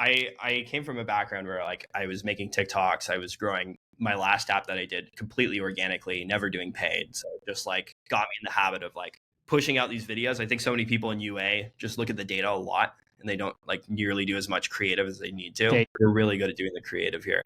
I came from a background where like I was making TikToks, I was growing my last app that I did completely organically, never doing paid. So it just like got me in the habit of like pushing out these videos. I think so many people in UA just look at the data a lot and they don't like nearly do as much creative as they need to. Okay. We're really good at doing the creative here.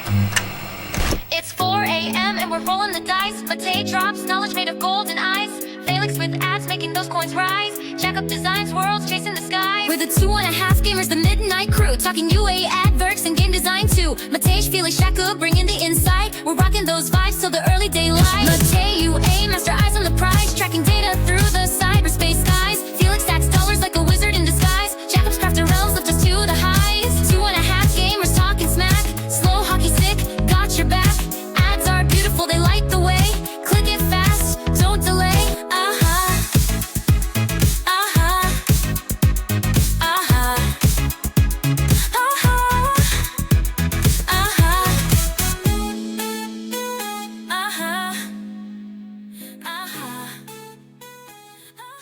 It's 4 a.m. and we're rolling the dice. Mate drops, knowledge made of golden eyes. Felix with ads, making those coins rise. Jack up designs, worlds chasing the skies. We're the 2.5 gamers, the midnight crew. Talking UA adverts and game design too. Matej, Felix, Shaka, bringing the insight. We're rocking those vibes till the early daylight. Matej, UA, master eyes on the prize. Tracking data through the cyberspace skies. Felix stacks dollars like a wizard in disguise. Jacob's crafted realms lift us to the highs. 2.5 gamers talking smack. Slow hockey stick, got your back. Ads are beautiful, they light the way. Click it fast, don't delay.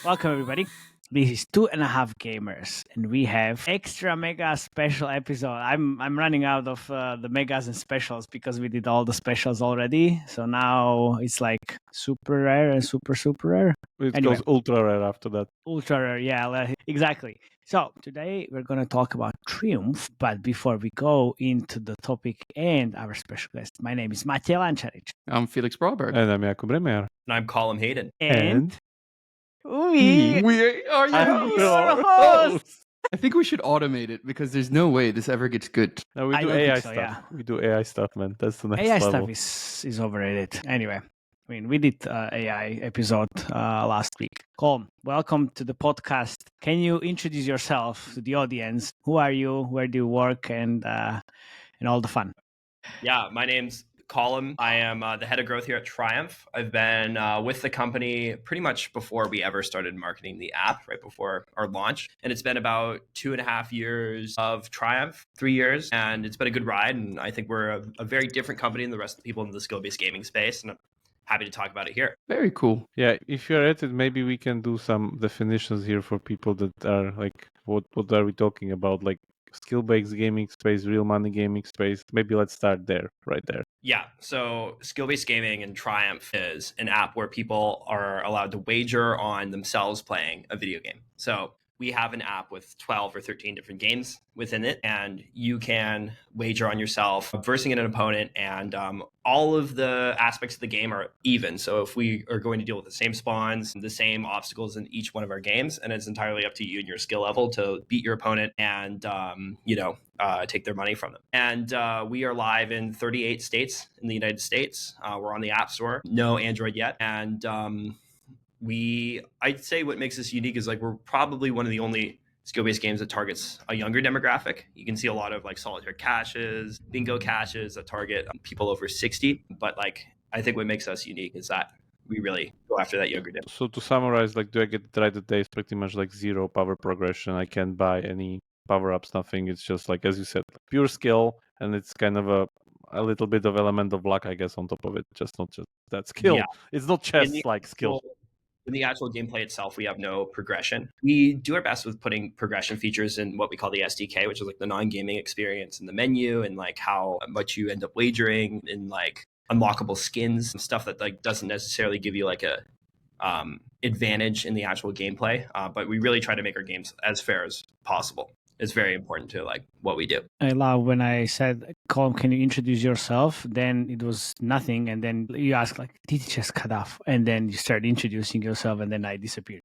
Welcome everybody. This is 2.5 Gamers, and we have extra mega special episode. I'm running out of the megas and specials because we did all the specials already. So now it's like super rare and super rare. It Anyway. goes ultra rare after that. Ultra rare, yeah, exactly. So today we're going to talk about Triumph, but before we go into the topic and our special guest, my name is Matej Lančarič. I'm Felix Broberg. And I'm Jakub Bremer. And I'm Colm Hayden. And we are your hosts. I think we should automate it because there's no way this ever gets good. No, we I do don't AI think so, stuff. yeah. We do AI stuff, man. That's the next AI level. stuff is overrated. Anyway, I mean, we did AI episode last week. Colm, welcome to the podcast. Can you introduce yourself to the audience? Who are you? Where do you work? And all the fun. Yeah, my name's Colm. I am the head of growth here at Triumph. I've been with the company pretty much before we ever started marketing the app, right before our launch. And it's been about 2.5 years of Triumph, 3 years. And it's been a good ride. And I think we're a very different company than the rest of the people in the skill-based gaming space. And I'm happy to talk about it here. Very cool. Yeah, if you're at it, maybe we can do some definitions here for people that are like, what are we talking about? Like skill-based gaming space, real money gaming space. Maybe let's start there, right there. Yeah, so skill-based gaming and Triumph is an app where people are allowed to wager on themselves playing a video game. So we have an app with 12 or 13 different games within it, and you can wager on yourself versus an opponent, and all of the aspects of the game are even. So if we are going to deal with the same spawns, the same obstacles in each one of our games, and it's entirely up to you and your skill level to beat your opponent and, take their money from them. And we are live in 38 states in the United States. We're on the App Store, no Android yet. And I'd say what makes us unique is like we're probably one of the only skill-based games that targets a younger demographic. You can see a lot of like solitaire caches, bingo caches that target people over 60. But like I think what makes us unique is that we really go after that younger demographic. So to summarize, like, do I get it right that there's pretty much like zero power progression? I can't buy any power-ups, nothing. It's just like, as you said, pure skill, and it's kind of a little bit of element of luck, I guess, on top of it. Just not just that skill. Yeah. It's not chess-like skill. In the actual gameplay itself, we have no progression. We do our best with putting progression features in what we call the SDK, which is like the non-gaming experience in the menu, and like how much you end up wagering in like unlockable skins and stuff that like doesn't necessarily give you like a advantage in the actual gameplay. But we really try to make our games as fair as possible. It's very important to like what we do. I love when I said, Colm, can you introduce yourself? Then it was nothing. And then you ask like, did you just cut off? And then you start introducing yourself and then I disappeared.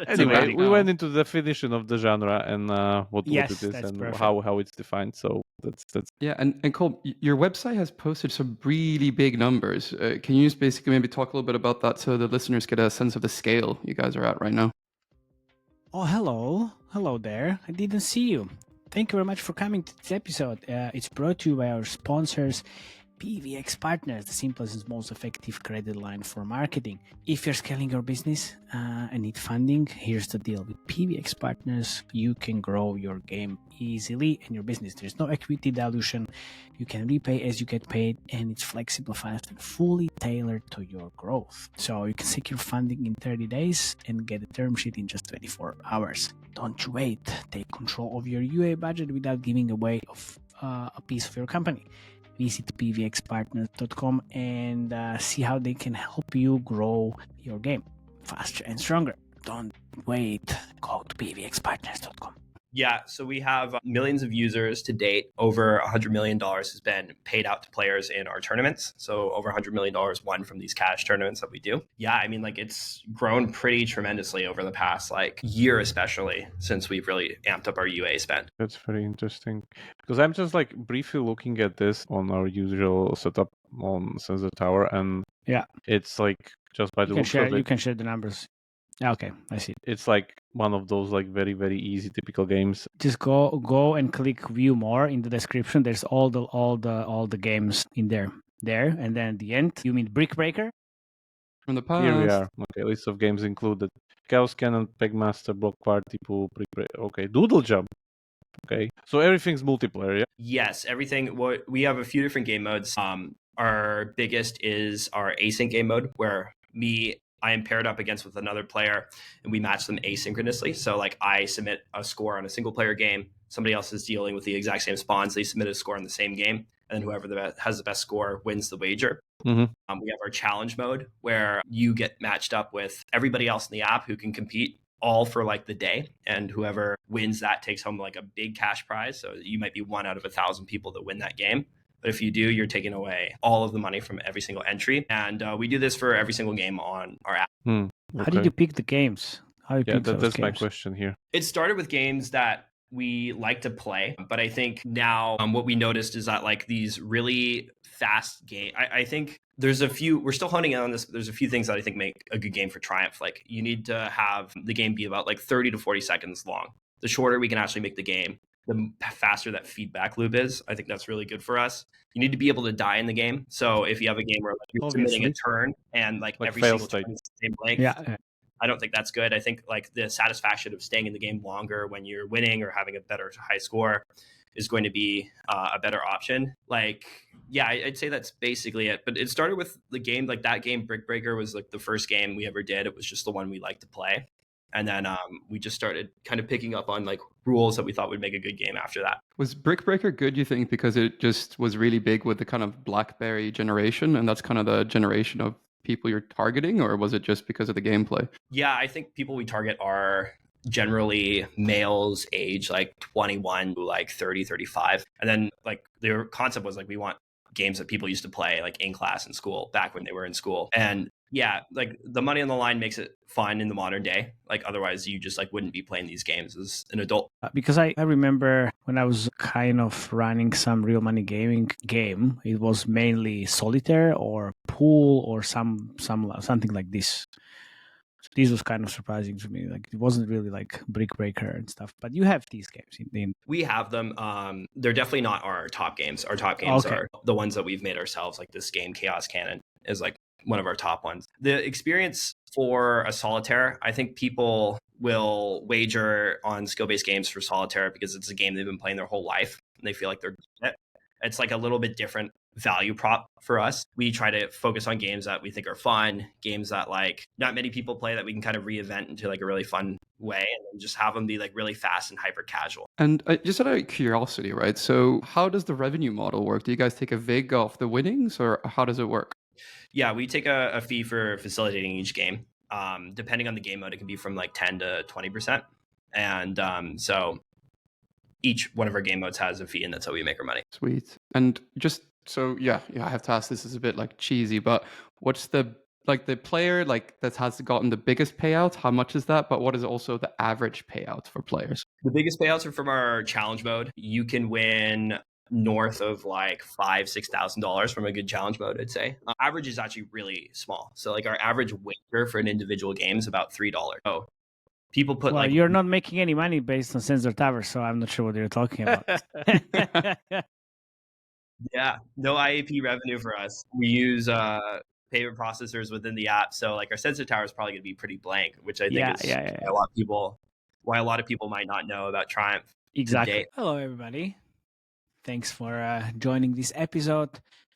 Anyway, we went into the definition of the genre and what it is and perfect. how it's defined. So that's Yeah, and Colm, your website has posted some really big numbers. Can you just basically maybe talk a little bit about that so the listeners get a sense of the scale you guys are at right now? Oh, hello. Hello there. I didn't see you. Thank you very much for coming to this episode. It's brought to you by our sponsors, PVX Partners, the simplest and most effective credit line for marketing. If you're scaling your business and need funding, here's the deal. With PVX Partners, you can grow your game easily in your business. There's no equity dilution. You can repay as you get paid, and it's flexible, fast, and fully tailored to your growth. So you can secure funding in 30 days and get a term sheet in just 24 hours. Don't you wait. Take control of your UA budget without giving away a piece of your company. Visit pvxpartners.com and see how they can help you grow your game faster and stronger. Don't wait. Go to pvxpartners.com. Yeah, so we have millions of users to date. Over $100 million has been paid out to players in our tournaments. So over $100 million won from these cash tournaments that we do. Yeah, I mean, like it's grown pretty tremendously over the past year, especially since we've really amped up our UA spend. That's very interesting. Because I'm just briefly looking at this on our usual setup on Sensor Tower, and yeah, it's just by the looks of it. You can share the numbers. Okay, I see. It's one of those very, very easy typical games. Just go and click view more in the description. There's all the games in there, and then at the end you mean Brick Breaker. From the past. Here we are. Okay, list of games included: Chaos Cannon, Pegmaster, Block Party, Pool, Brick Breaker. Okay, Doodle Jump. Okay, so everything's multiplayer. Yeah. Yes, everything. We have a few different game modes. Our biggest is our async game mode, where I am paired up with another player and we match them asynchronously. So I submit a score on a single player game. Somebody else is dealing with the exact same spawns. They submit a score on the same game. And then whoever has the best score wins the wager. Mm-hmm. We have our challenge mode where you get matched up with everybody else in the app who can compete all for the day. And whoever wins that takes home a big cash prize. So you might be 1 out of 1,000 people that win that game. But if you do, you're taking away all of the money from every single entry. And we do this for every single game on our app. Okay. How did you pick the games? That's my question here. It started with games that we like to play. But I think now what we noticed is that these really fast games, I think there's a few, we're still honing in on this, but there's a few things that I think make a good game for Triumph. You need to have the game be about 30 to 40 seconds long. The shorter we can actually make the game, the faster that feedback loop is. I think that's really good for us. You need to be able to die in the game. So if you have a game where you're submitting a turn and every single turn is the same length, yeah. I don't think that's good. I think the satisfaction of staying in the game longer when you're winning or having a better high score is going to be a better option. I'd say that's basically it. But it started with the game, that game Brick Breaker was the first game we ever did. It was just the one we liked to play. And then we just started kind of picking up on rules that we thought would make a good game after that. Was Brick Breaker good, you think, because it just was really big with the kind of BlackBerry generation, and that's kind of the generation of people you're targeting, or was it just because of the gameplay? Yeah, I think people we target are generally males age 21 to 30, 35. And then their concept was we want games that people used to play in class in school back when they were in school. And yeah, the money on the line makes it fun in the modern day. Otherwise you just wouldn't be playing these games as an adult. Because I remember when I was kind of running some real money gaming game, it was mainly solitaire or pool or something like this. So this was kind of surprising to me. It wasn't really Brick Breaker and stuff. But you have these games. We have them. They're definitely not our top games. Our top games are the ones that we've made ourselves. This game, Chaos Cannon, is one of our top ones. The experience for a solitaire, I think people will wager on skill-based games for solitaire because it's a game they've been playing their whole life and they feel like they're good at it. It's a little bit different value prop for us. We try to focus on games that we think are fun, games that not many people play that we can kind of reinvent into a really fun way, and then just have them be really fast and hyper casual. And just out of curiosity, right? So how does the revenue model work? Do you guys take a vig off the winnings, or how does it work? Yeah, we take a fee for facilitating each game. Depending on the game mode, it can be from 10 to 20%. And so each one of our game modes has a fee, and that's how we make our money. Sweet. And just so, yeah, I have to ask, this is a bit cheesy, but what's the player that has gotten the biggest payout? How much is that? But what is also the average payout for players? The biggest payouts are from our challenge mode. You can win north of $5,000-$6,000 from a good challenge mode, I'd say. Average is actually really small. So our average wager for an individual game is about $3. So people put you're not making any money based on Sensor Tower, so I'm not sure what you're talking about. Yeah, no IAP revenue for us. We use payment processors within the app, so like our sensor tower is probably going to be pretty blank, which I think is why a lot of people might not know about Triumph to date. Hello, everybody. Thanks for joining this episode.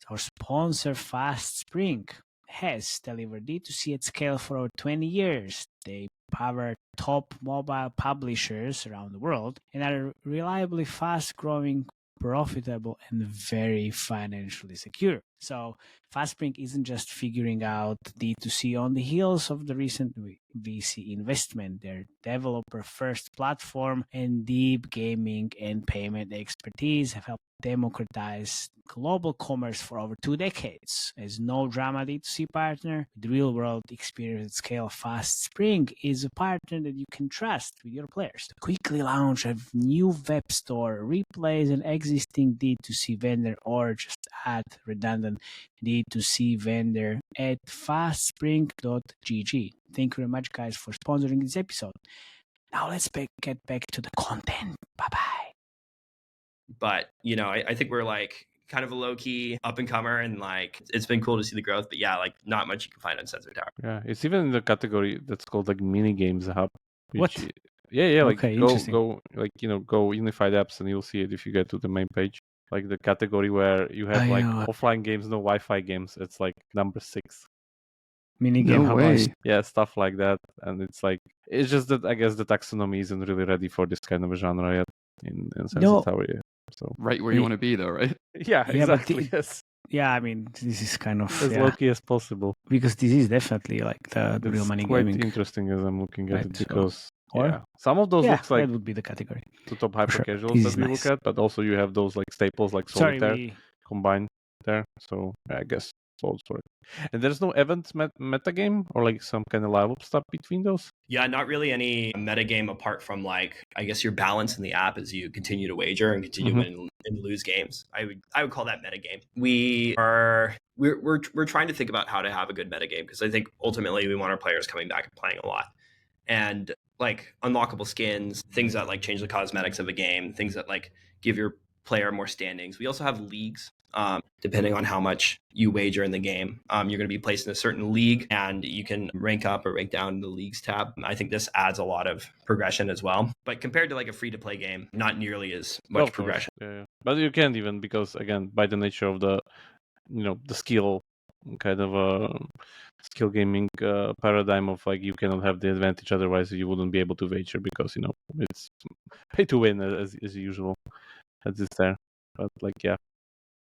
Our sponsor, Fast Spring, has delivered D2C at scale for over 20 years. They power top mobile publishers around the world and are reliably fast-growing, profitable, and very financially secure. So FastSpring isn't just figuring out D2C on the heels of the recent VC investment. Their developer-first platform and deep gaming and payment expertise have helped democratize global commerce for over 2 decades. As no drama D2C partner with real-world experience at scale, FastSpring is a partner that you can trust with your players. To quickly launch a new web store, replace an existing D2C vendor, or just add redundant D2C vendor at fastspring.gg. Thank you very much, guys, for sponsoring this episode. Now let's get back to the content. Bye-bye. But, I think we're like kind of a low-key up-and-comer, and like it's been cool to see the growth. But yeah, like not much you can find on Sensor Tower. Yeah, it's even in the category that's called like mini games hub. What? Yeah, like Okay, go interesting. go unified apps and you'll see it if you get to the main page. Like the category where you have like offline games, no Wi-Fi games. It's like number 6. Mini No game hub. way. Yeah, stuff like that. And it's just that I guess the taxonomy isn't really ready for this kind of a genre yet in Sensor Tower. Yeah. So Right where you want to be, though, right? yeah, exactly. Yes. Yeah, I mean, this is kind of as low-key as possible, because this is definitely like the real money quite gaming. interesting as I'm looking at it, so- because Or- some of those looks like that would be the category. the top hyper sure. casuals This that is we nice. look at, but also you have those like staples like Sorry, Solitaire combined there. So I guess sold for it. And there's no event metagame or like some kind of live up stuff between those. Yeah, not really any metagame apart from like, I guess your balance in the app as you continue to wager and continue to win and lose games. I would call that metagame. We're trying to think about how to have a good metagame, because I think ultimately we want our players coming back and playing a lot. And like unlockable skins, things that like change the cosmetics of a game, things that like give your player more standings. We also have leagues. Depending on how much you wager in the game, you're going to be placed in a certain league, and you can rank up or rank down in the leagues tab. I think this adds a lot of progression as well. But compared to like a free-to-play game, not nearly as much progression. Yeah. But you can't even, because again, by the nature of the, the skill kind of skill gaming paradigm of like you cannot have the advantage, otherwise you wouldn't be able to wager, because it's pay to win as usual as it's there. But like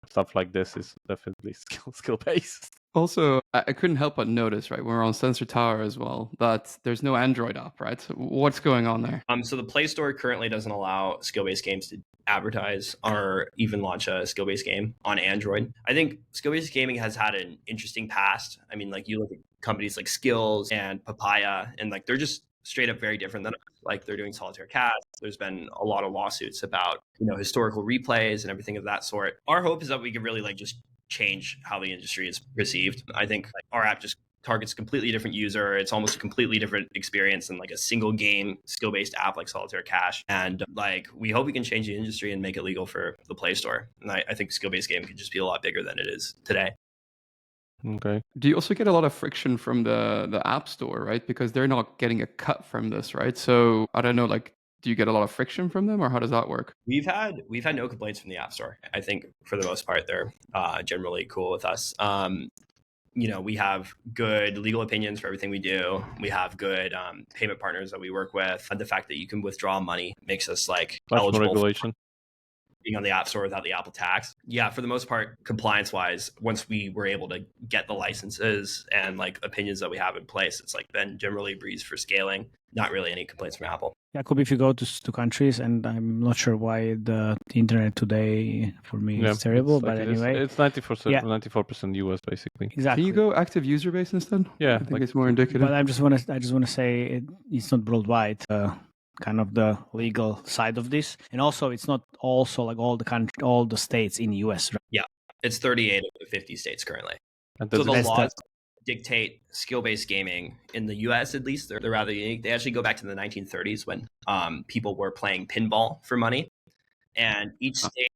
stuff like this is definitely skill based. Also, I couldn't help but notice, right, when we're on Sensor Tower as well, that there's no Android app, right? So what's going on there? So the Play Store currently doesn't allow skill-based games to advertise or even launch a skill-based game on Android. I think skill-based gaming has had an interesting past. I mean, like you look at companies like Skills and Papaya, and like they're just straight up very different than us. Like they're doing solitaire cash. There's been a lot of lawsuits about historical replays and everything of that sort. Our hope is that we can really like just change how the industry is perceived. I think like, our app just targets a completely different user. It's almost a completely different experience than like a single game skill-based app like Solitaire Cash. And like we hope we can change the industry and make it legal for the Play Store. And I think skill-based game could just be a lot bigger than it is today. Okay. Do you also get a lot of friction from the App Store, right? Because they're not getting a cut from this, right? So I don't know, like, do you get a lot of friction from them, or how does that work? We've had no complaints from the App Store. I think for the most part, they're generally cool with us. We have good legal opinions for everything we do. We have good payment partners that we work with. And the fact that you can withdraw money makes us like eligible regulation. Being on the App Store without the Apple tax. Yeah, for the most part, compliance-wise, once we were able to get the licenses and like opinions that we have in place, it's like been generally a breeze for scaling. Not really any complaints from Apple. Yeah, could be if you go to countries, and I'm not sure why the internet today for me is terrible, but anyway. It's 94% US basically. Exactly. Can you go active user base instead? Yeah. I think it's more indicative. But I just want to say it's not worldwide. Kind of the legal side of this, and also it's not also like all the states in the US, right? Yeah, it's 38 of the 50 states currently. And so the laws dictate skill-based gaming in the US, at least. They're rather unique. They actually go back to the 1930s when people were playing pinball for money, and each state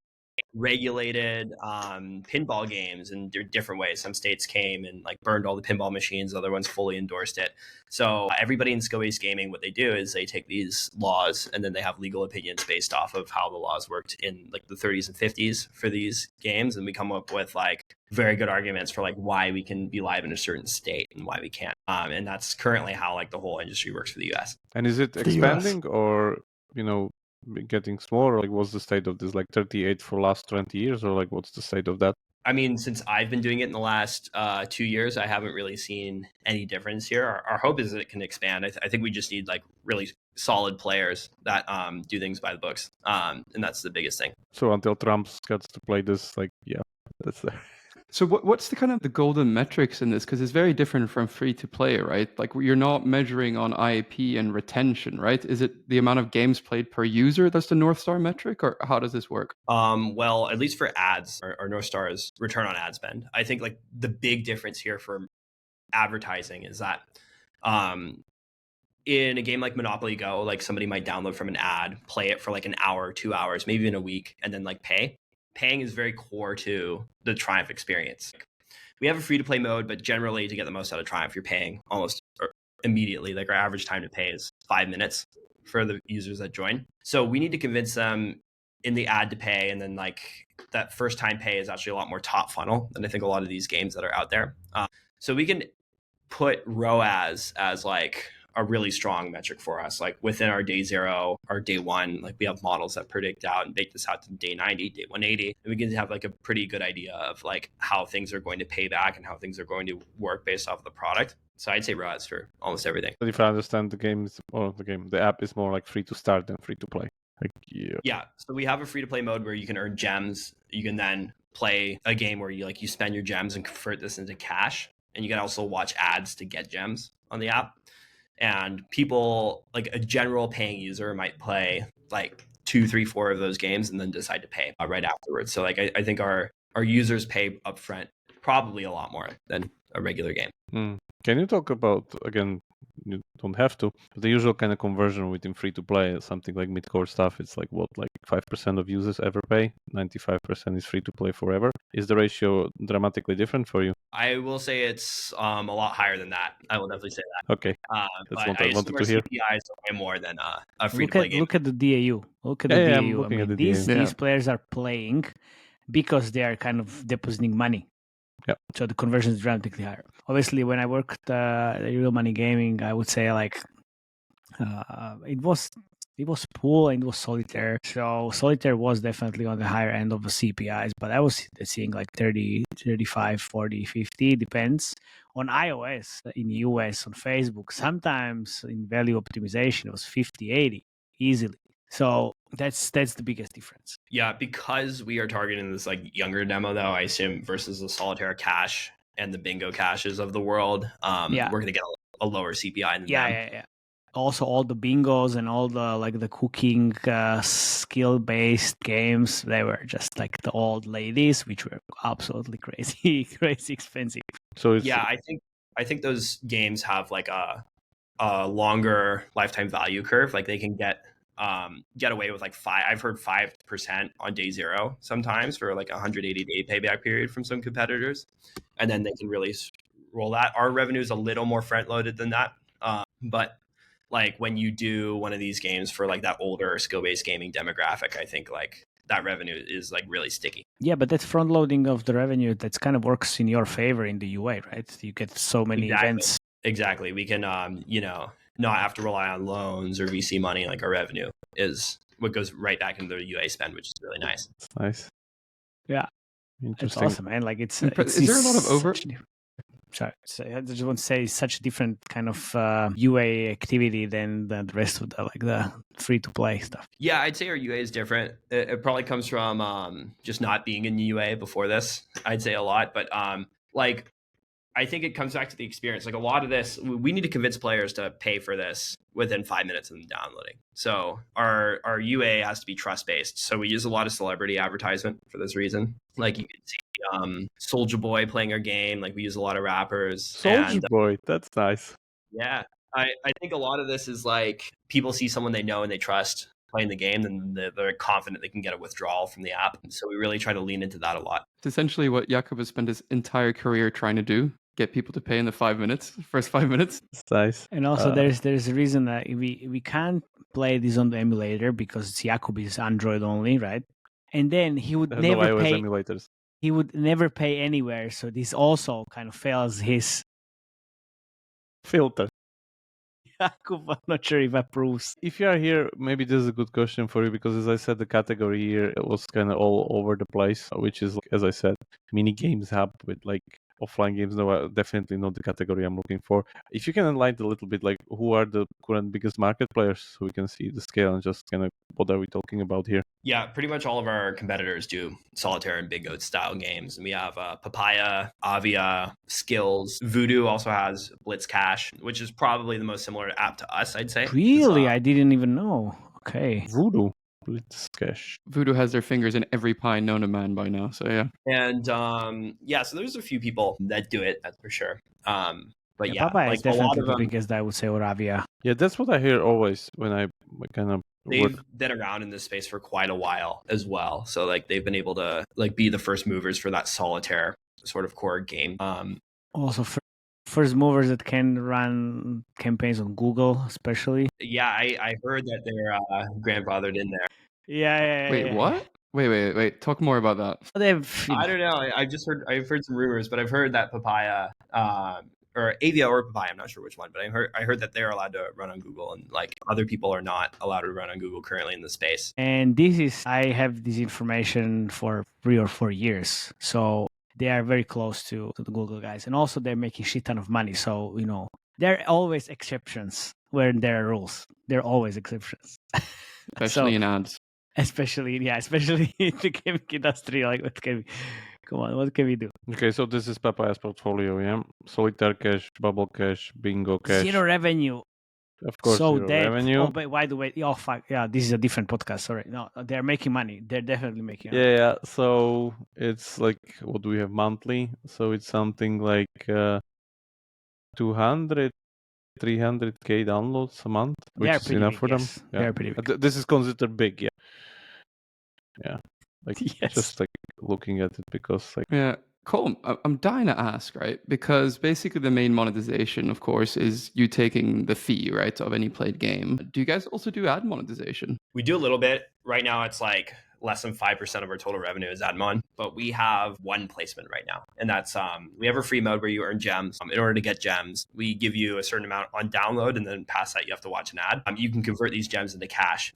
regulated pinball games in different ways. Some states came and like burned all the pinball machines, other ones fully endorsed it. So everybody in skill-based gaming, what they do is they take these laws and then they have legal opinions based off of how the laws worked in like the 30s and 50s for these games, and we come up with like very good arguments for like why we can be live in a certain state and why we can't. And that's currently how like the whole industry works for the US. And is it expanding or, getting smaller? Like, what's the state of this? Like 38 for last 20 years, or like what's the state of that? I mean, since I've been doing it in the last 2 years, I haven't really seen any difference here. Our hope is that it can expand. I think we just need like really solid players that do things by the books, and that's the biggest thing. So until Trump gets to play this, like, yeah, that's there. So what's the kind of the golden metrics in this? Because it's very different from free to play, right? Like you're not measuring on IAP and retention, right? Is it the amount of games played per user that's the North Star metric, or how does this work? Well, at least for ads, our North Star is return on ad spend. I think like the big difference here for advertising is that in a game like Monopoly Go, like somebody might download from an ad, play it for like an hour, 2 hours, maybe even a week, and then like pay. Paying is very core to the Triumph experience. We have a free-to-play mode, but generally to get the most out of Triumph, you're paying almost immediately. Like our average time to pay is 5 minutes for the users that join. So we need to convince them in the ad to pay, and then like that first time pay is actually a lot more top funnel than I think a lot of these games that are out there. So we can put ROAS as like a really strong metric for us. Like within our day 0, our day 1, like we have models that predict out and bake this out to day 90, day 180. And we can have like a pretty good idea of like how things are going to pay back and how things are going to work based off of the product. So I'd say ROAS for almost everything. But if I understand the app is more like free to start than free to play. Like, yeah. So we have a free to play mode where you can earn gems. You can then play a game where you spend your gems and convert this into cash. And you can also watch ads to get gems on the app. And people, like a general paying user, might play like 2, 3, 4 of those games and then decide to pay right afterwards. So like I think our users pay upfront probably a lot more than a regular game. Can you talk about, again, you don't have to, but the usual kind of conversion within free to play, something like mid-core stuff, it's like what, like 5% of users ever pay, 95% is free to play forever. Is the ratio dramatically different for you? I will say it's a lot higher than that. I will definitely say that. Okay. But I wanted to hear. CPIs are way more than a free to play game. Look at the DAU. Look at the DAU. I'm looking at the these DAU. players are playing because they are kind of depositing money. Yeah. So the conversion is dramatically higher. Obviously, when I worked real money gaming, I would say like it was pool and it was solitaire. So solitaire was definitely on the higher end of the CPIs, but I was seeing like 30, 35, 40, 50, depends. On iOS, in US, on Facebook, sometimes in value optimization, it was 50, 80, easily. So that's the biggest difference. Yeah, because we are targeting this like younger demo, though, I assume, versus the solitaire cache and the bingo caches of the world, we're going to get a lower CPI than them. Yeah. Also, all the bingos and all the like the cooking skill-based games, they were just like the old ladies, which were absolutely crazy expensive. So it's... yeah, I think those games have like a longer lifetime value curve. Like they can get away with like 5. I've heard 5% on day 0 sometimes for like 180-day payback period from some competitors, and then they can really roll that. Our revenue is a little more front loaded than that, but like when you do one of these games for like that older skill-based gaming demographic, I think like that revenue is like really sticky. Yeah, but that's front loading of the revenue. That kind of works in your favor in the UA, right? You get so many events. Exactly. We can not have to rely on loans or VC money. Like our revenue is what goes right back into the UA spend, which is really nice. It's nice. Yeah. Interesting. It's awesome, man. Like it's is there a lot of over? Sorry, I just want to say it's such a different kind of UA activity than the rest of the free to play stuff. Yeah, I'd say our UA is different. It probably comes from just not being in UA before this. I'd say a lot, but like I think it comes back to the experience. Like a lot of this, we need to convince players to pay for this within 5 minutes of them downloading. So our UA has to be trust-based. So we use a lot of celebrity advertisement for this reason. Like you can see Soulja Boy playing our game. Like we use a lot of rappers. Soulja Boy, that's nice. Yeah. I think a lot of this is like people see someone they know and they trust playing the game, then they're confident they can get a withdrawal from the app. So we really try to lean into that a lot. It's essentially what Jakob has spent his entire career trying to do: get people to pay in the first 5 minutes. It's nice. And also, there's a reason that we can't play this on the emulator because Jakob is Android only, right? And then he would No never iOS pay. emulators. He would never pay anywhere, so this also kind of fails his Filter. Jakob. I'm not sure if approves. If you are here, maybe this is a good question for you, because as I said, the category here was kind of all over the place, which is, as I said, mini games hub with like offline games. No, definitely not the category I'm looking for. If you can enlighten a little bit, like who are the current biggest market players, so we can see the scale and just kind of what are we talking about here? Yeah, pretty much all of our competitors do solitaire and big goat style games. And we have Papaya, Avia, Skills. Voodoo also has Blitz Cash, which is probably the most similar app to us, I'd say. Really, I didn't even know. Okay. Voodoo. Blitz Cash. Voodoo has their fingers in every pie known to man by now. So yeah. And so there's a few people that do it, that's for sure. But yeah, Papaya is like a lot definitely of the them, biggest, I would say, or Avia. Yeah, that's what I hear always when I kind of they've been around in this space for quite a while as well. So like they've been able to like be the first movers for that solitaire sort of core game. Also, first movers that can run campaigns on Google, especially. Yeah, I heard that they're grandfathered in there. Yeah. Wait, what? Wait. Talk more about that. I don't know. I've heard some rumors, but I've heard that Papaya, or Avia or Papaya, I'm not sure which one, but I heard that they're allowed to run on Google, and like other people are not allowed to run on Google currently in the space. And I have this information for 3 or 4 years. So they are very close to the Google guys. And also they're making shit ton of money. So, there are always exceptions where there are rules. There are always exceptions. Especially in ads. Especially in the gaming industry. Like, what can we do? Okay, so this is Papaya's portfolio, yeah? Solitaire Cash, Bubble Cash, Bingo Cash. Zero revenue. Of course, so zero revenue. Oh, but by the way, fuck. Yeah, this is a different podcast. Sorry. No, they're making money. They're definitely making money. Yeah, so it's like, what do we have monthly? So it's something like 200, 300k downloads a month, which is enough for them. Yes. Yeah. They're pretty big. This is considered big, yeah. Yeah. Like, Yes. just like looking at it, because like, Yeah. Colm, I'm dying to ask, right? Because basically the main monetization, of course, is you taking the fee, right, of any played game. Do you guys also do ad monetization? We do a little bit. Right now, it's like less than 5% of our total revenue is ad mon, but we have one placement right now. And that's, we have a free mode where you earn gems. In order to get gems, we give you a certain amount on download, and then past that, you have to watch an ad. You can convert these gems into cash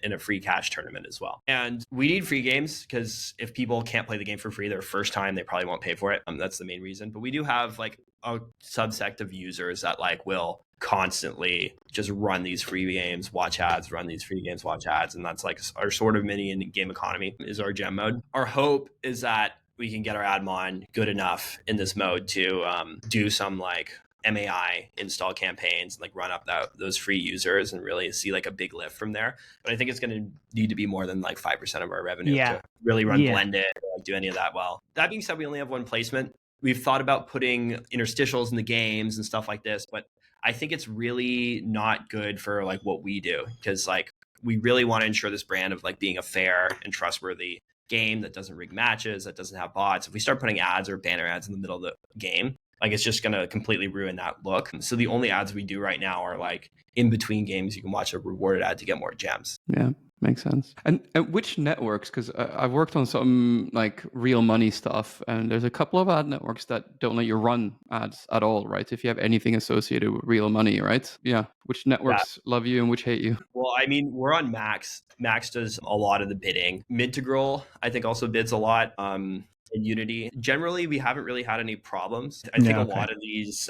in a free cash tournament as well. And we need free games because if people can't play the game for free their first time, they probably won't pay for it. That's the main reason. But we do have like a subsect of users that like will constantly just run these free games, watch ads, run these free games, watch ads. And that's like our sort of mini game economy is our gem mode. Our hope is that we can get our ad mon good enough in this mode to do some like MAI install campaigns and like run up those free users and really see like a big lift from there. But I think it's going to need to be more than like 5% of our revenue to really run blended or like do any of that well. That being said, we only have one placement. We've thought about putting interstitials in the games and stuff like this, but I think it's really not good for like what we do, because like we really want to ensure this brand of like being a fair and trustworthy game that doesn't rig matches, that doesn't have bots. If we start putting ads or banner ads in the middle of the game, like it's just going to completely ruin that look. So the only ads we do right now are like in between games. You can watch a rewarded ad to get more gems. Yeah. Makes sense. And which networks? Because I've worked on some like real money stuff, and there's a couple of ad networks that don't let you run ads at all, right? If you have anything associated with real money, right? Yeah. Which networks love you and which hate you? Well, I mean, we're on Max. Max does a lot of the bidding. Midtegral, I think, also bids a lot. And Unity. Generally, we haven't really had any problems. I think a lot of these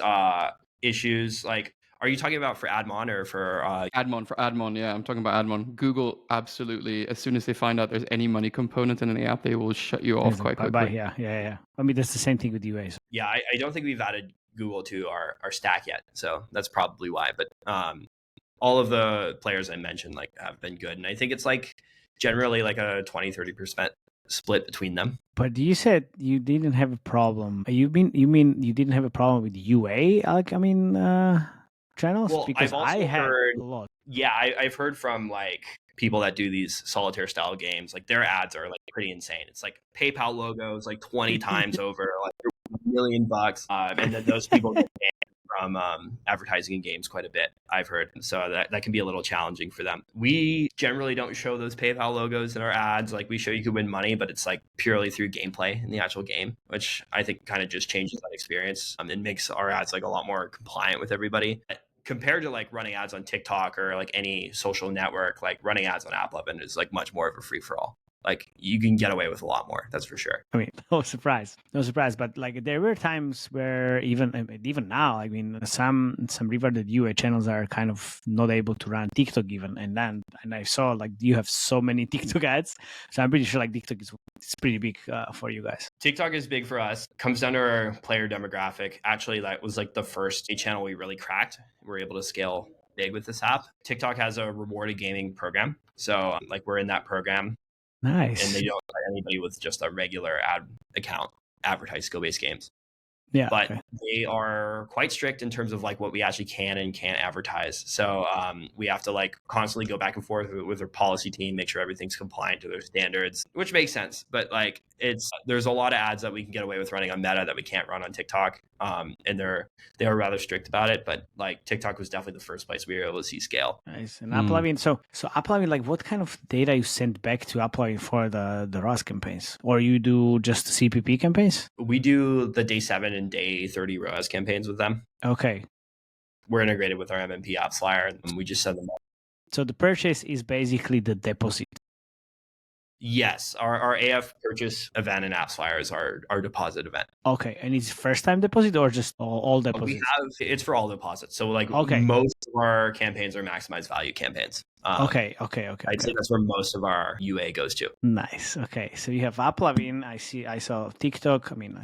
issues, like, are you talking about for Admon or for Admon? Yeah, I'm talking about Admon. Google absolutely, as soon as they find out there's any money component in the app, they will shut you off quite quickly. Yeah. I mean, that's the same thing with UA. So. Yeah, I don't think we've added Google to our stack yet, so that's probably why. But all of the players I mentioned like have been good, and I think it's like generally like a 20-30% split between them. But you said you didn't have a problem. You mean you didn't have a problem with UA? Like, I mean. Channels? Well, because I've also I have heard a lot. Yeah, I've heard from like people that do these solitaire style games, like their ads are like pretty insane. It's like PayPal logos like 20 times over, like $1 million. And then those people get banned from advertising in games quite a bit, I've heard. So that can be a little challenging for them. We generally don't show those PayPal logos in our ads. Like we show you could win money, but it's like purely through gameplay in the actual game, which I think kind of just changes that experience. It makes our ads like a lot more compliant with everybody. Compared to like running ads on TikTok or like any social network, like running ads on AppLovin is like much more of a free for all. Like you can get away with a lot more, that's for sure. I mean, no surprise. But like there were times where even now, I mean, some rewarded UA channels are kind of not able to run TikTok even, and I saw like you have so many TikTok ads, so I'm pretty sure like TikTok is pretty big for you guys. TikTok is big for us. Comes down to our player demographic. Actually, that was like the first channel we really cracked. We're able to scale big with this app. TikTok has a rewarded gaming program, so like we're in that program. Nice. And they don't let anybody with just a regular ad account advertise skill-based games. Yeah, but they are quite strict in terms of like what we actually can and can't advertise. So we have to like constantly go back and forth with their policy team, make sure everything's compliant to their standards, which makes sense. But like there's a lot of ads that we can get away with running on Meta that we can't run on TikTok. And they are rather strict about it. But like TikTok was definitely the first place we were able to see scale. Nice. And AppLovin, so AppLovin, like what kind of data you send back to AppLovin for the ROS campaigns? Or you do just CPP campaigns? We do the day 7 and day 30 ROAS campaigns with them. Okay. We're integrated with our MMP apps flyer and we just send them up. So the purchase is basically the deposit. Yes, our AF purchase event and apps flyer is our deposit event. Okay, and it's first time deposit or just all deposits? It's for all deposits. So like most of our campaigns are maximized value campaigns. Okay. I'd say that's where most of our UA goes to. Nice. Okay, so you have AppLovin. I saw TikTok. I mean,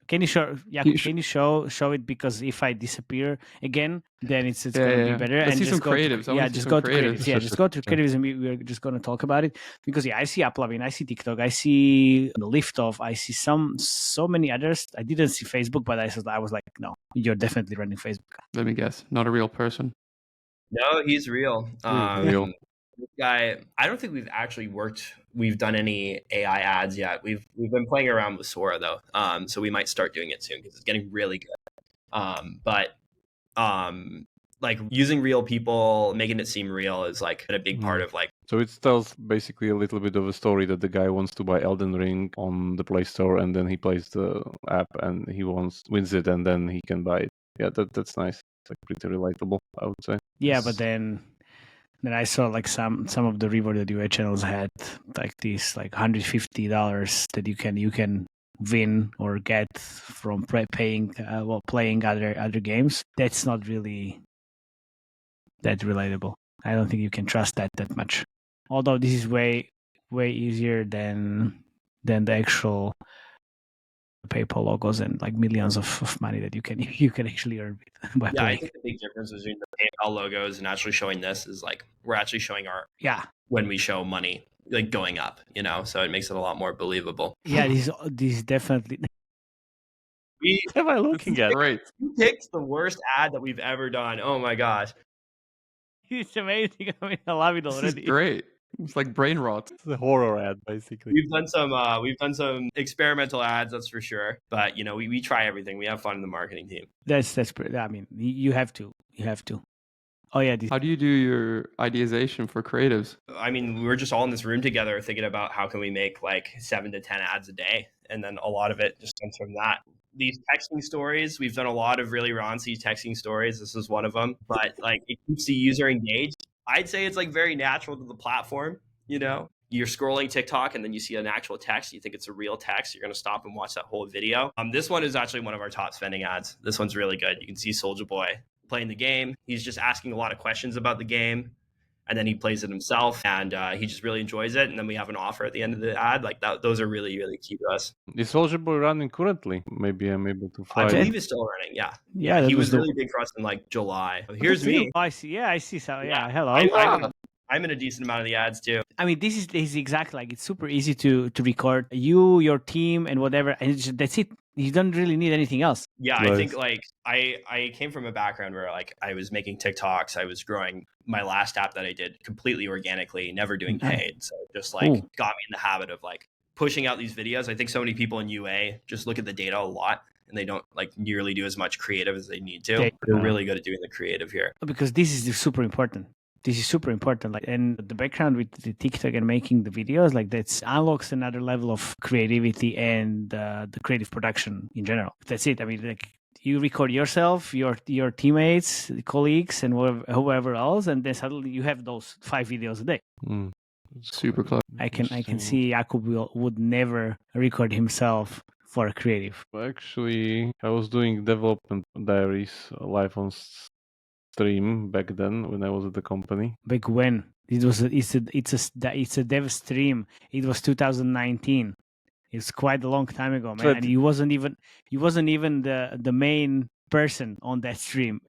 Can you show? Yeah, can you show it? Because if I disappear again, then it's going to be better. Let's see some creatives. Just go to creatives. Yeah, just go to creatives, and we're just going to talk about it. Because I see AppLovin, I see TikTok, I see the Liftoff, I see so many others. I didn't see Facebook, but I was like, no, you're definitely running Facebook. Let me guess, not a real person. No, he's real. Real. This guy, I don't think we've done any AI ads yet. We've been playing around with Sora though. So we might start doing it soon because it's getting really good. Like using real people, making it seem real is like a big part of like. So it tells basically a little bit of a story that the guy wants to buy Elden Ring on the Play Store and then he plays the app and he wins it and then he can buy it. Yeah, that's nice. It's like pretty relatable, I would say. Yeah, but then I saw like some of the rewarded UA channels had like these like $150 that you can win or get from playing other games. That's not really that relatable. I don't think you can trust that much. Although this is way easier than the actual PayPal logos and like millions of money that you can actually earn by playing. I think the big difference between the PayPal logos and actually showing this is like we're actually showing when we show money like going up, so it makes it a lot more believable. Yeah, these definitely. What am I looking at? Great. You picked the worst ad that we've ever done. Oh my gosh. It's amazing. I mean, I love it already. This is great. It's like brain rot. It's a horror ad, basically. We've done some experimental ads, that's for sure. But we try everything. We have fun in the marketing team. That's pretty. I mean, you have to. Oh yeah. How do you do your ideation for creatives? I mean, we're just all in this room together thinking about how can we make like 7 to 10 ads a day, and then a lot of it just comes from that. These texting stories, we've done a lot of really raunchy texting stories. This is one of them, but like it keeps the user engaged. I'd say it's like very natural to the platform. You're scrolling TikTok and then you see an actual text. You think it's a real text. You're going to stop and watch that whole video. This one is actually one of our top spending ads. This one's really good. You can see Soulja Boy playing the game. He's just asking a lot of questions about the game. And then he plays it himself and he just really enjoys it. And then we have an offer at the end of the ad. Like that, those are really, really key to us. Is Soulja Boy running currently? Maybe I'm able to find I believe he's still running. Yeah. He was really big for us in like July. Here's me. Oh, I see. Yeah, I see. So yeah, hello. I'm in a decent amount of the ads too. I mean, this is exactly like it's super easy to record you, your team, and whatever. And that's it. You don't really need anything else. Yeah, I Nice. think like I came from a background where like I was making TikToks, I was growing my last app that I did completely organically, never doing paid. So it just like got me in the habit of like pushing out these videos. I think so many people in UA just look at the data a lot and they don't like nearly do as much creative as they need to. We're really good at doing the creative here. Because this is super important. This is super important. Like, and the background with the TikTok and making the videos, like that unlocks another level of creativity and the creative production in general. That's it. I mean, like you record yourself, your teammates, colleagues, and whoever else, and then suddenly you have those 5 videos a day. Super clever. I can see Jakub would never record himself for a creative. Actually, I was doing development diaries live on stream back then when I was at the company. Back when it's a dev stream. It was 2019. It's quite a long time ago, man. But and you wasn't even the main person on that stream.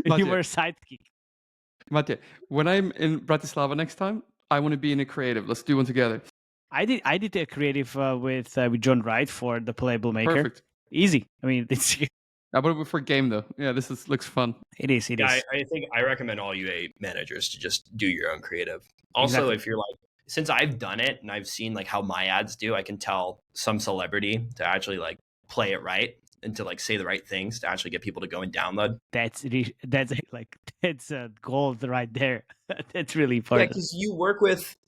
You were a sidekick. Matej, when I'm in Bratislava next time, I want to be in a creative. Let's do one together. I did a creative with John Wright for the Playable Maker. Perfect. Easy. I mean, it's. I want to for a game though. Yeah, looks fun. It is. I think I recommend all UA managers to just do your own creative. Also, if you're like, since I've done it and I've seen like how my ads do, I can tell some celebrity to actually like play it right and to like say the right things to actually get people to go and download. That's gold right there. That's really important. Yeah, because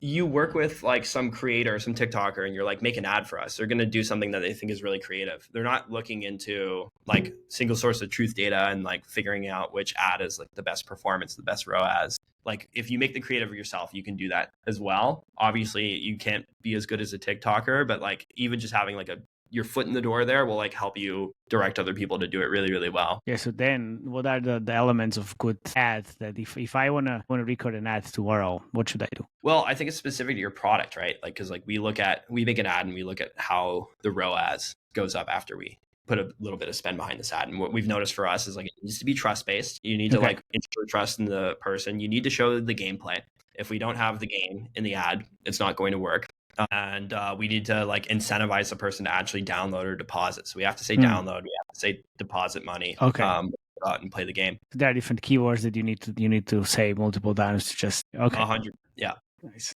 you work with like some creator, some TikToker, and you're like, make an ad for us. They're gonna do something that they think is really creative. They're not looking into like single source of truth data and like figuring out which ad is like the best performance, the best ROAS. Like if you make the creative yourself, you can do that as well. Obviously, you can't be as good as a TikToker, but like even just having like your foot in the door there will like help you direct other people to do it really, really well. Yeah. So then what are the elements of good ads that if I want to record an ad tomorrow, what should I do? Well, I think it's specific to your product, right? Like, cause like we make an ad and we look at how the ROAS goes up after we put a little bit of spend behind this ad. And what we've noticed for us is like, it needs to be trust-based. You need to like ensure trust in the person. You need to show the gameplay. If we don't have the game in the ad, it's not going to work. And we need to like incentivize the person to actually download or deposit. So we have to say download, we have to say deposit money. Okay. Go out and play the game. There are different keywords that you need to say multiple times to just 100. Yeah. Nice.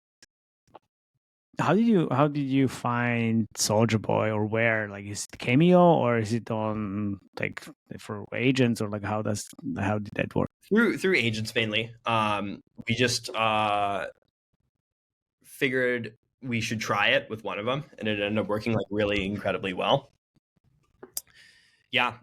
How did you find Soulja Boy, or where? Like, is it Cameo or is it on like for agents, or like how did that work? Through agents mainly. We just figured we should try it with one of them, and it ended up working like really incredibly well. Yeah,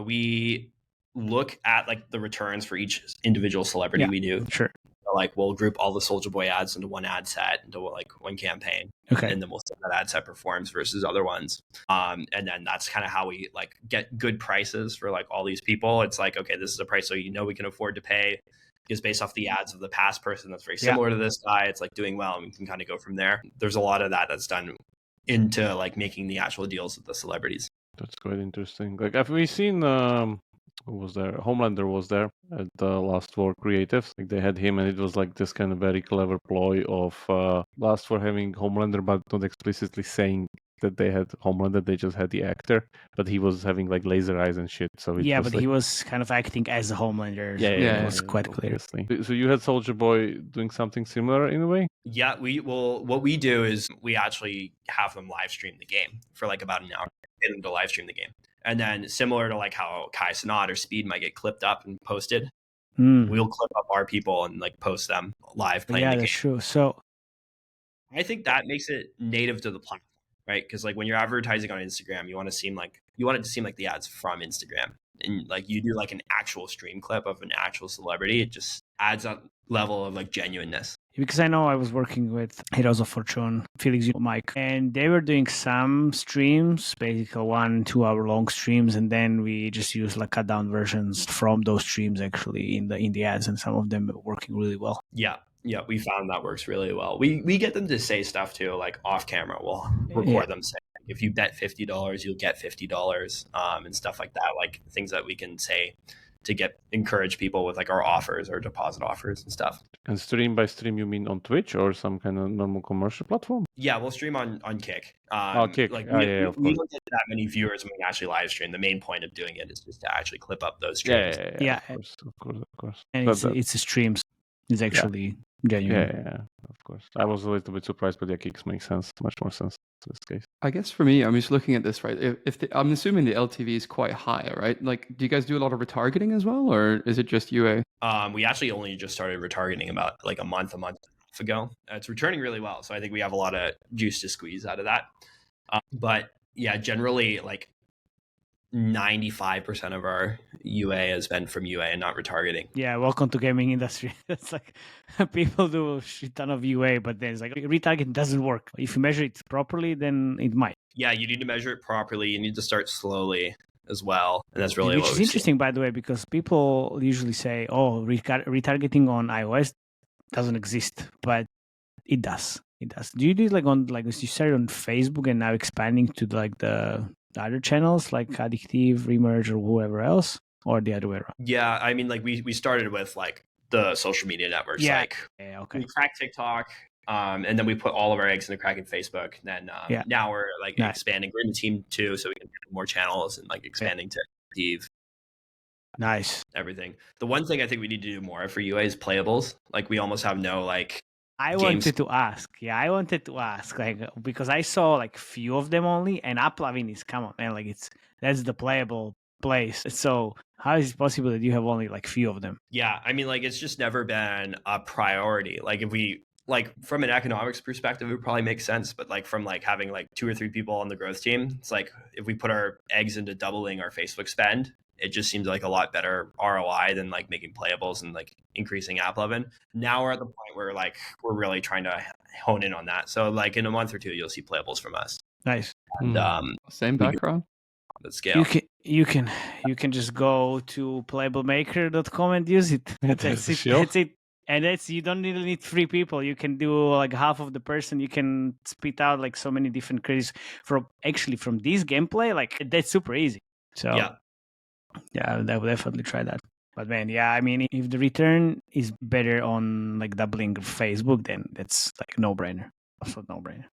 we look at like the returns for each individual celebrity we do. Sure. So, like we'll group all the Soulja Boy ads into one ad set, into like one campaign. Okay. And then we'll see how that ad set performs versus other ones. And then that's kind of how we like get good prices for like all these people. It's like, okay, this is a price so we can afford to pay. Is based off the ads of the past person that's very similar to this guy. It's like doing well, and we can kind of go from there. There's a lot of that's done into like making the actual deals with the celebrities. That's quite interesting. Like, have we seen who was there? Homelander was there at the Last War Creatives. Like they had him, and it was like this kind of very clever ploy of Last War having Homelander, but not explicitly saying that they had Homelander. They just had the actor, but he was having like laser eyes and shit. So he was kind of acting as a Homelander. So it was quite clear. So you had Soulja Boy doing something similar in a way. Yeah, what we do is we actually have them live stream the game for like about an hour. Get them to live stream the game. And then similar to like how Kai Cenat or Speed might get clipped up and posted, we'll clip up our people and like post them live playing the game. Yeah, that's true. So I think that makes it native to the platform, right? Because like when you're advertising on Instagram, you want it to seem like the ads from Instagram. And like you do like an actual stream clip of an actual celebrity, it just adds that level of like genuineness. Because I know I was working with Heroes of Fortune, Felix, Mike, and they were doing some streams, basically 1-2 hour long streams, and then we just use like cut down versions from those streams actually in the ads, and some of them are working really well. Yeah, we found that works really well. We get them to say stuff too, like off camera. We'll record them saying, if you bet $50, you'll get $50, and stuff like that, like things that we can say to encourage people with like our offers or deposit offers and stuff. And stream by stream, you mean on Twitch or some kind of normal commercial platform? Yeah, we'll stream on Kick. Kick. Like of we course. don't get that many viewers when we actually live stream. The main point of doing it is just to actually clip up those streams. Yeah. Of course. And it's a stream. So it's actually genuine. Yeah, of course. I was a little bit surprised, but Kicks makes sense, much more sense in this case. I guess for me, I'm just looking at this, right? I'm assuming the LTV is quite high, right? Like, do you guys do a lot of retargeting as well, or is it just UA? We actually only just started retargeting about like a month and a half ago. It's returning really well, so I think we have a lot of juice to squeeze out of that. But yeah, generally like 95% of our UA has been from UA and not retargeting. Yeah, welcome to gaming industry. It's like people do a shit ton of UA, but then it's like retargeting doesn't work. If you measure it properly, then it might. Yeah, you need to measure it properly. You need to start slowly as well, and that's really which is interesting, by the way, because people usually say, "Oh, retargeting on iOS doesn't exist," but it does. It does. Do you do like you started on Facebook and now expanding to like the other channels like Addictive, Remerge, or whoever else, or the other way around? Yeah, I mean, like we started with like the social media networks. Yeah. Like Okay. we cracked TikTok, and then we put all of our eggs in the cracking Facebook. Then now we're like expanding. We're in the team too, so we can do more channels and like expanding to Addictive. Nice. Everything. The one thing I think we need to do more for UA is playables. Like we almost have no like. I wanted to ask, like, because I saw like few of them only, and Uplavin is, come on, man, like that's the playable place. So how is it possible that you have only like few of them? Yeah, I mean, like it's just never been a priority. Like if we like from an economics perspective, it would probably make sense, but like from like having like 2 or 3 people on the growth team, it's like if we put our eggs into doubling our Facebook spend, it just seems like a lot better ROI than like making playables and like increasing app level. Now we're at the point where like we're really trying to hone in on that. So like in a month or 2, you'll see playables from us. Nice. And same background. The scale. You can just go to playablemaker.com and use it. That's it. That's it. And you don't really need 3 people. You can do like half of the person. You can spit out like so many different credits from this gameplay. Like that's super easy. So yeah, I would definitely try that. But man, yeah, I mean, if the return is better on like doubling Facebook, then that's like no-brainer. Also no-brainer.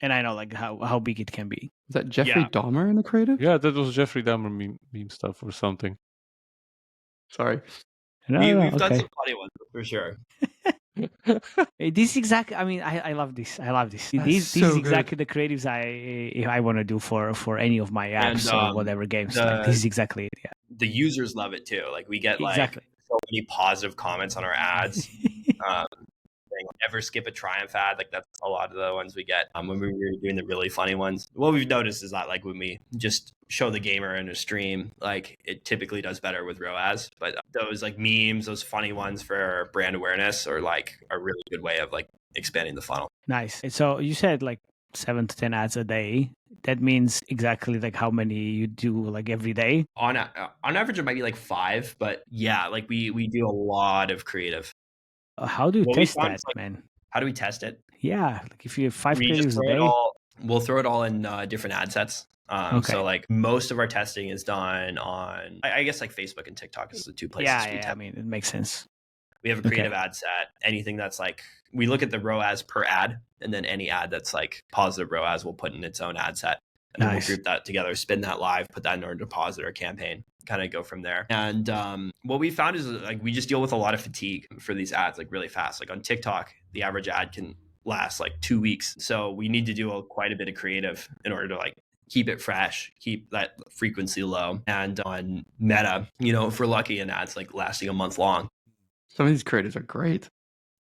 And I know like how big it can be. Is that Jeffrey Dahmer in the creative? Yeah, that was Jeffrey Dahmer meme stuff or something. Sorry. We've done some funny ones for sure. This exactly. I mean, I love this. This is exactly the creatives I want to do for any of my apps or whatever games. Like, this is exactly it. Yeah. The users love it too. Like we get like so many positive comments on our ads. Never skip a Triumph ad. Like that's a lot of the ones we get when we were doing the really funny ones. What we've noticed is that like when we just show the gamer in a stream, like it typically does better with ROAS. But those like memes, those funny ones for brand awareness are like a really good way of like expanding the funnel. Nice. So you said like 7 to 10 ads a day. That means exactly like how many you do like every day? On average, it might be like 5, but yeah, like we do a lot of creative. How do you test that, man? How do we test it? Yeah, like if you have 5 creatives a day, we'll throw it all in different ad sets. So like most of our testing is done on, I guess like Facebook and TikTok is the 2 places. I mean, it makes sense. We have a creative ad set. Anything that's like, we look at the ROAS per ad, and then any ad that's like positive ROAS, we'll put in its own ad set. And then we'll group that together, spin that live, put that in our deposit or campaign, kind of go from there. And what we found is like we just deal with a lot of fatigue for these ads like really fast. Like on TikTok, the average ad can last like 2 weeks. So we need to do quite a bit of creative in order to like keep it fresh, keep that frequency low. And on Meta, you know, if we're lucky, an ad's like lasting a month long. Some of these creators are great.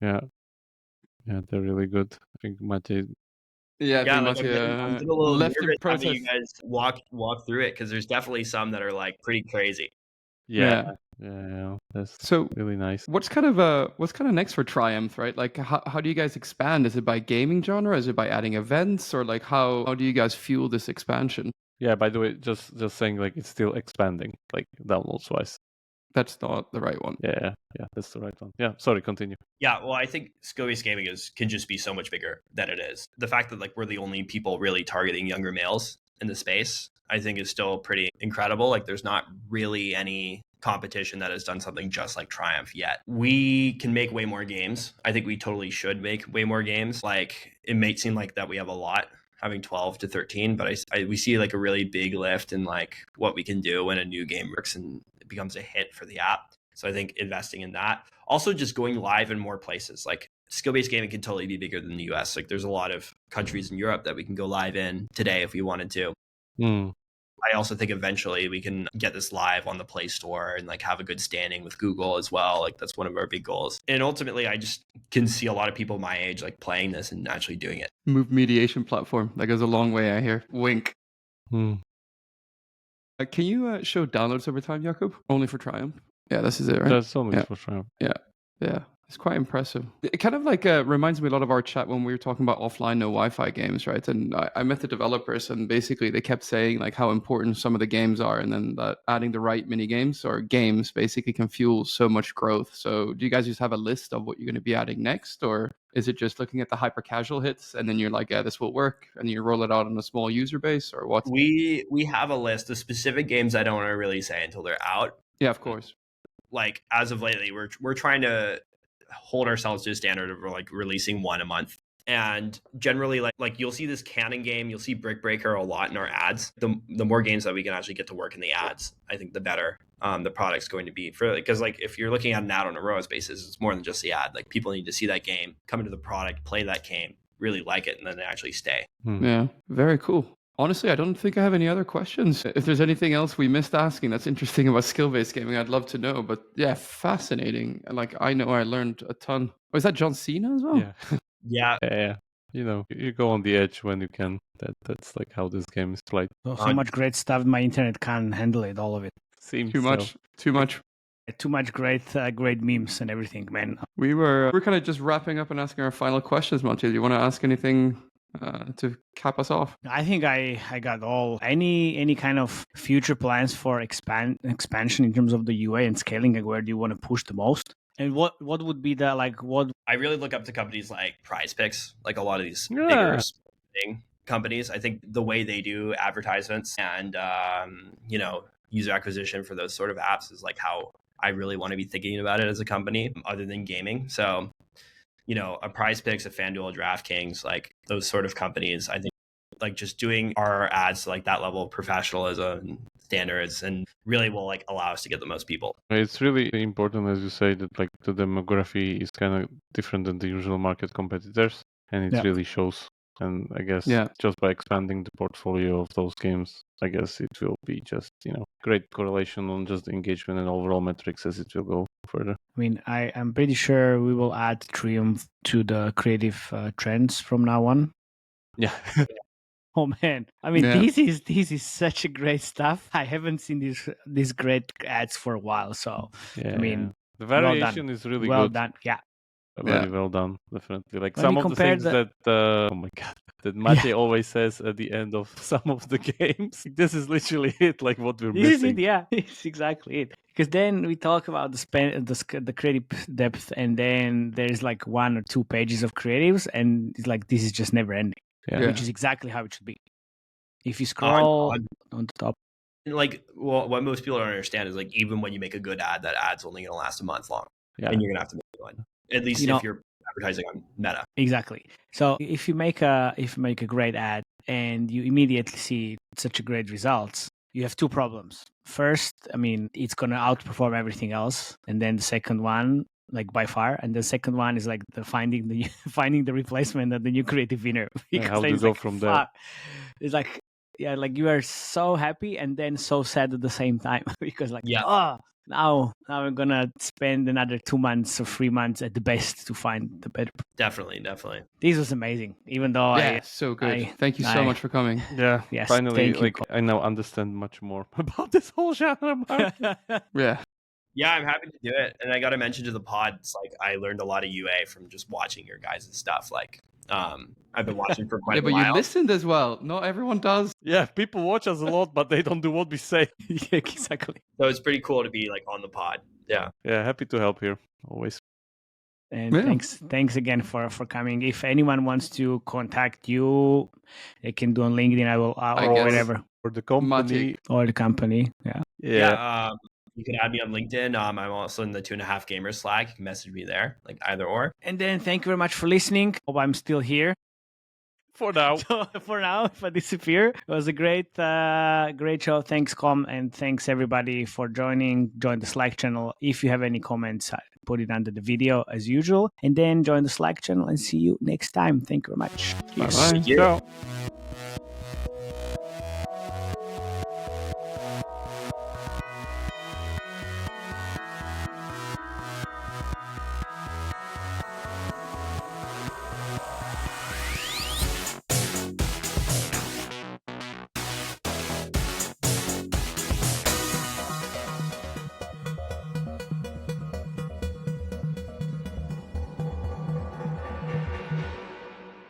Yeah, they're really good. I think Mate. Yeah, I'm a little left in process. You guys walk through it because there's definitely some that are like pretty crazy. Yeah. That's so really nice. What's kind of next for Triumph, right? Like, how do you guys expand? Is it by gaming genre? Is it by adding events, or like how do you guys fuel this expansion? Yeah. By the way, just saying, like it's still expanding, like downloads wise. That's not the right one. Yeah, that's the right one. Yeah, sorry, continue. Yeah, well, I think skill-based gaming can just be so much bigger than it is. The fact that like we're the only people really targeting younger males in the space, I think is still pretty incredible. Like there's not really any competition that has done something just like Triumph yet. We can make way more games. I think we totally should make way more games. Like, it may seem like that we have a lot, having 12 to 13, but we see like a really big lift in like what we can do when a new game works and it becomes a hit for the app. So I think investing in that. Also just going live in more places. Like, skill-based gaming can totally be bigger than the US. Like, there's a lot of countries in Europe that we can go live in today if we wanted to. I also think eventually we can get this live on the Play Store and like have a good standing with Google as well. Like, that's one of our big goals. And ultimately, I just can see a lot of people my age like playing this and actually doing it. Move mediation platform. That goes a long way, I hear. Wink. Can you show downloads over time, Jakub? Only for Triumph? Yeah, this is it, right? That's only for Triumph. Yeah. It's quite impressive. It kind of like reminds me a lot of our chat when we were talking about offline no Wi-Fi games, right? And I met the developers, and basically they kept saying like how important some of the games are, and then that adding the right mini games or games basically can fuel so much growth. So do you guys just have a list of what you're going to be adding next, or is it just looking at the hyper casual hits and then you're like, yeah, this will work, and you roll it out on a small user base, or what? We have a list of specific games I don't want to really say until they're out. Yeah, of course. Like, as of lately, we're trying to hold ourselves to a standard of like releasing one a month. And generally, like you'll see this Canon game, you'll see Brick Breaker a lot in our ads. The more games that we can actually get to work in the ads, I think the better the product's going to be. Because like if you're looking at an ad on a ROAS basis, it's more than just the ad. Like, people need to see that game, come into the product, play that game, really like it, and then they actually stay. Yeah, very cool. Honestly, I don't think I have any other questions. If there's anything else we missed asking that's interesting about skill-based gaming, I'd love to know. But yeah, fascinating. Like, I know I learned a ton. Oh, is that John Cena as well? Yeah. Yeah. You know, you go on the edge when you can. That's like how this game is played. So much great stuff. My internet can't handle it, all of it. Seems Too much. Too much. Too much great memes and everything, man. We're kind of just wrapping up and asking our final questions, Monty. Do you want to ask anything to cap us off? I think I got all. Any kind of future plans for expansion in terms of the UA and scaling, and where do you want to push the most? And what would be the like what? I really look up to companies like Prize Picks, like a lot of these bigger companies. I think the way they do advertisements and user acquisition for those sort of apps is like how I really want to be thinking about it as a company, other than gaming. So, a Prize Picks, a FanDuel, a DraftKings, like those sort of companies, I think like just doing our ads to like that level of professionalism and standards and really will like allow us to get the most people. It's really important, as you say, that like the demography is kind of different than the usual market competitors, and it really shows. And I guess just by expanding the portfolio of those games, I guess it will be just, great correlation on just the engagement and overall metrics as it will go further. I mean, I'm pretty sure we will add Triumph to the creative trends from now on. Yeah. Oh man, I mean, this is such a great stuff. I haven't seen these great ads for a while, so I mean, the variation is really well good. done. Yeah. Very well done, definitely. Like when some of the things that, oh my god, that Mate always says at the end of some of the games. This is literally it, like what we're missing. This is it, yeah. It's exactly it. Because then we talk about the creative depth, and then there's like 1 or 2 pages of creatives, and it's like this is just never ending, which is exactly how it should be. If you scroll on the top. Like, well, what most people don't understand is like even when you make a good ad, that ad's only going to last a month long, and you're going to have to make one. At least if you're advertising on Meta. Exactly. So if you make a great ad and you immediately see such a great results, you have 2 problems. First, I mean, it's gonna outperform everything else, and then the second one, like by far, and the second one is like the finding the replacement and the new creative winner. How do you go from there? It's like like you are so happy and then so sad at the same time because like now I'm gonna spend another 2 months or 3 months at the best to find the better. Definitely. This was amazing. Even though so good. Thank you so much for coming. Yeah. Yes, finally, like I now understand much more about this whole genre market. Yeah, I'm happy to do it. And I got to mention to the pod, it's like I learned a lot of UA from just watching your guys' stuff. Like, I've been watching for quite a while. But you listened as well. Not everyone does. Yeah, people watch us a lot, but they don't do what we say. Exactly. So it's pretty cool to be like on the pod. Yeah. Yeah, happy to help here always. And thanks again for coming. If anyone wants to contact you, they can do on LinkedIn. I will or whatever. Or the company. Or the company. Yeah. You can add me on LinkedIn. I'm also in the 2.5 Gamers Slack. You can message me there, like either or. And then thank you very much for listening. Hope I'm still here. For now. So for now, if I disappear, it was a great show. Thanks, Colm, and thanks everybody for joining. Join the Slack channel. If you have any comments, put it under the video as usual. And then join the Slack channel and see you next time. Thank you very much. Bye-bye. Ciao.